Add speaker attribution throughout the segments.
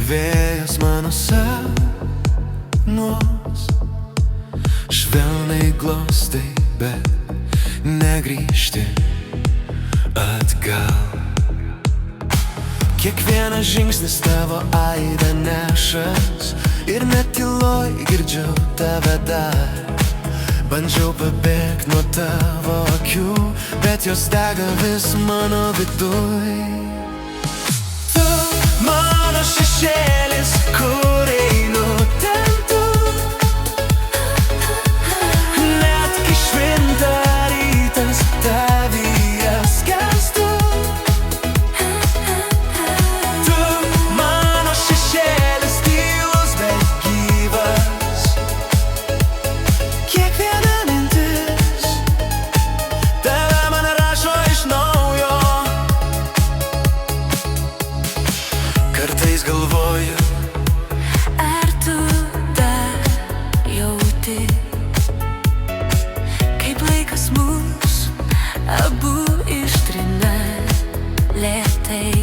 Speaker 1: vėjas mano sapnuos, švelnai glostai, bet negrįžti atgal. Kiekvienas žingsnis tavo aidą nešas, ir net tyloj girdžiu tave dar. Bandžiau pabėgt nuo tavo akių, bet jos dega vis mano viduj. Tu mano šešėlis, kur einu ten tu. Net kai švinta rytas, tavyje skęstu. Tu mano šešėlis, tylus, bet gyvas. Kiekviena mintis tave man rašo iš naujo. Kartais galvoju,
Speaker 2: ar tu dar jauti, kaip laikas mus abu ištrina lėtai.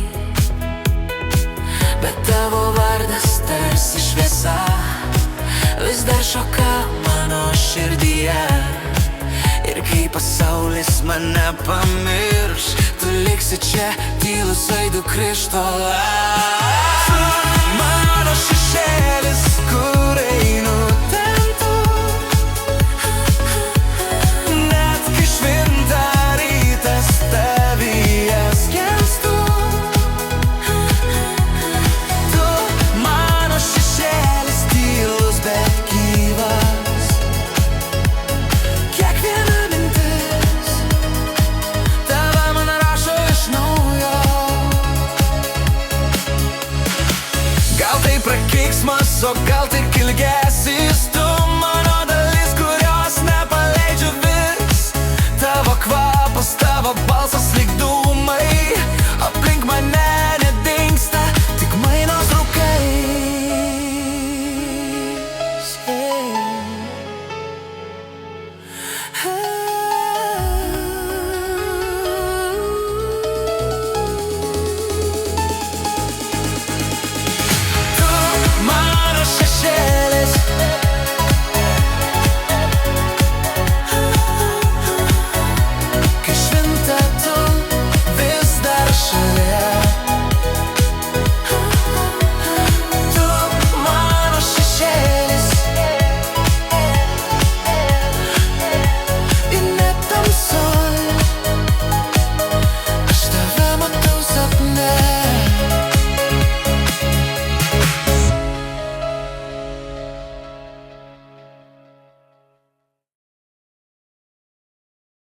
Speaker 2: Bet tavo vardas tarsi šviesa vis dar šoka mano širdyje. Ir kai pasaulis mane pamirš, tu liksi čia tylus aidų krištolas. Tu mano šešėlis, kur einu ten tu. Net kai švinta rytas, tavyje skęstu. Tu mano šešėlis, tylus, bet gyvas. Kiekviena mintis tave man rašo iš naujo. Gal tai prakeiksmas, o gal tik ilgesys